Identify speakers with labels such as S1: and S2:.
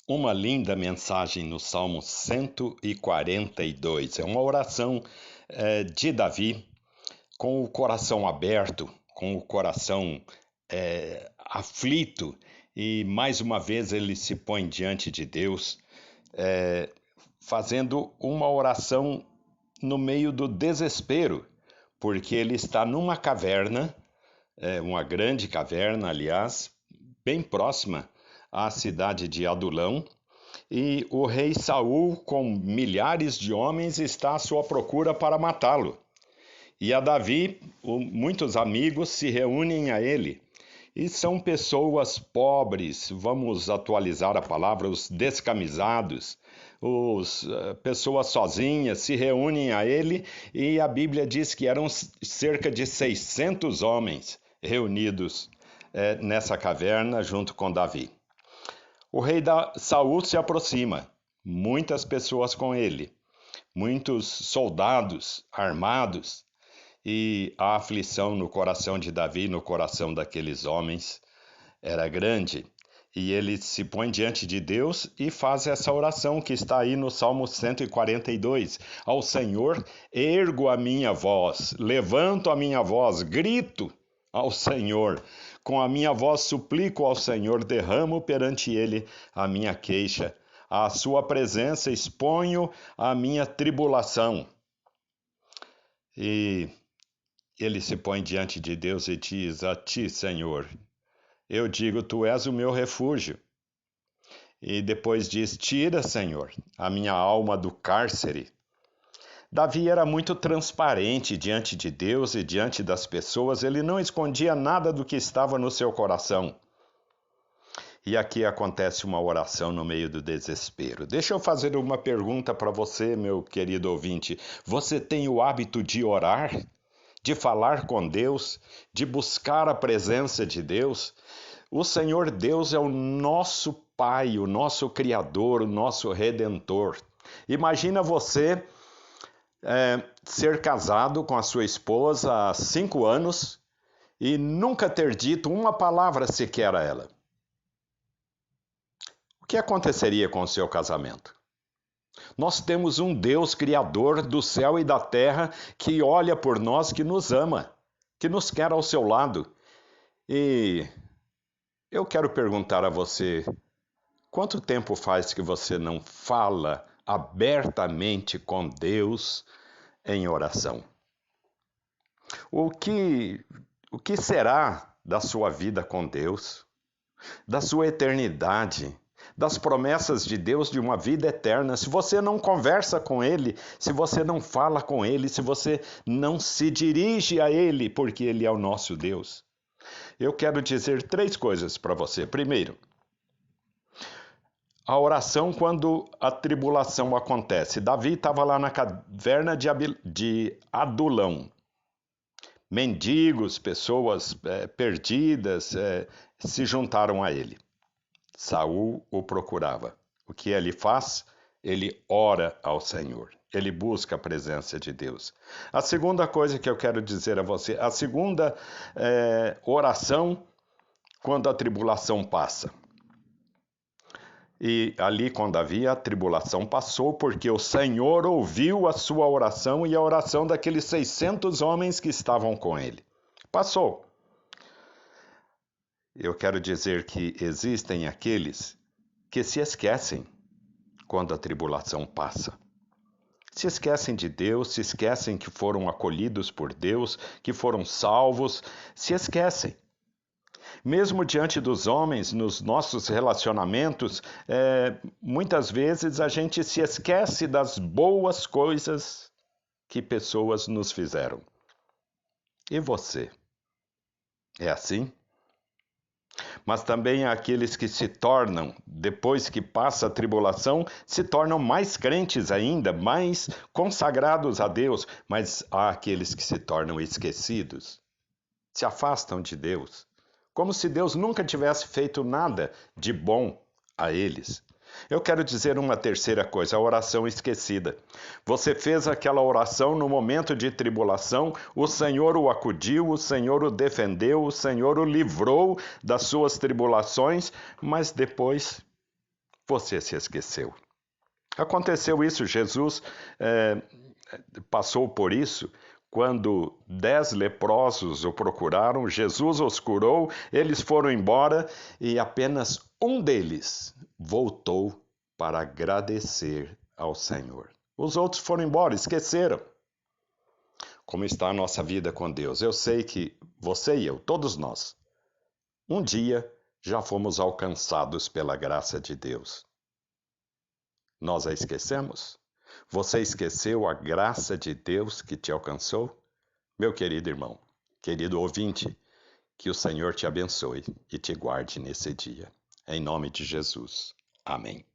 S1: Uma linda mensagem no Salmo 142. É uma oração de Davi, com o coração aberto, com o coração aflito, e mais uma vez ele se põe diante de Deus, fazendo uma oração no meio do desespero, porque ele está numa caverna, uma grande caverna, aliás, bem próxima à cidade de Adulão, e o rei Saul, com milhares de homens, está à sua procura para matá-lo. E a Davi, muitos amigos se reúnem a ele. E são pessoas pobres, vamos atualizar a palavra, os descamisados, pessoas sozinhas se reúnem a ele, e a Bíblia diz que eram cerca de 600 homens reunidos nessa caverna junto com Davi. O rei Saul se aproxima, muitas pessoas com ele, muitos soldados armados, e a aflição no coração de Davi, no coração daqueles homens, era grande. E ele se põe diante de Deus e faz essa oração que está aí no Salmo 142. Ao Senhor ergo a minha voz, levanto a minha voz, grito ao Senhor. Com a minha voz suplico ao Senhor, derramo perante ele a minha queixa. À sua presença exponho a minha tribulação. E ele se põe diante de Deus e diz: a ti, Senhor, eu digo, tu és o meu refúgio. E depois diz: tira, Senhor, a minha alma do cárcere. Davi era muito transparente diante de Deus e diante das pessoas, ele não escondia nada do que estava no seu coração. E aqui acontece uma oração no meio do desespero. Deixa eu fazer uma pergunta para você, meu querido ouvinte. Você tem o hábito de orar? De falar com Deus? De buscar a presença de Deus? O Senhor Deus é o nosso Pai, o nosso Criador, o nosso Redentor. Imagina você ser casado com a sua esposa há 5 anos e nunca ter dito uma palavra sequer a ela. O que aconteceria com o seu casamento? Nós temos um Deus criador do céu e da terra que olha por nós, que nos ama, que nos quer ao seu lado. E eu quero perguntar a você, quanto tempo faz que você não fala abertamente com Deus em oração? O que será da sua vida com Deus, da sua eternidade, das promessas de Deus de uma vida eterna, se você não conversa com Ele, se você não fala com Ele, se você não se dirige a Ele, porque Ele é o nosso Deus? Eu quero dizer 3 coisas para você. Primeiro, a oração quando a tribulação acontece. Davi estava lá na caverna de Adulão. Mendigos, pessoas perdidas, se juntaram a ele. Saul o procurava. O que ele faz? Ele ora ao Senhor. Ele busca a presença de Deus. A segunda coisa que eu quero dizer a você, a segunda oração quando a tribulação passa. E ali com Davi a tribulação passou, porque o Senhor ouviu a sua oração e a oração daqueles 600 homens que estavam com ele. Passou. Eu quero dizer que existem aqueles que se esquecem quando a tribulação passa. Se esquecem de Deus, se esquecem que foram acolhidos por Deus, que foram salvos, se esquecem. Mesmo diante dos homens, nos nossos relacionamentos, muitas vezes a gente se esquece das boas coisas que pessoas nos fizeram. E você? É assim? Mas também há aqueles que se tornam, depois que passa a tribulação, se tornam mais crentes ainda, mais consagrados a Deus, mas há aqueles que se tornam esquecidos, se afastam de Deus, como se Deus nunca tivesse feito nada de bom a eles. Eu quero dizer uma terceira coisa, a oração esquecida. Você fez aquela oração no momento de tribulação, o Senhor o acudiu, o Senhor o defendeu, o Senhor o livrou das suas tribulações, mas depois você se esqueceu. Aconteceu isso, Jesus passou por isso. Quando 10 leprosos o procuraram, Jesus os curou, eles foram embora e apenas um deles voltou para agradecer ao Senhor. Os outros foram embora, esqueceram. Como está a nossa vida com Deus? Eu sei que você e eu, todos nós, um dia já fomos alcançados pela graça de Deus. Nós a esquecemos? Você esqueceu a graça de Deus que te alcançou? Meu querido irmão, querido ouvinte, que o Senhor te abençoe e te guarde nesse dia. Em nome de Jesus. Amém.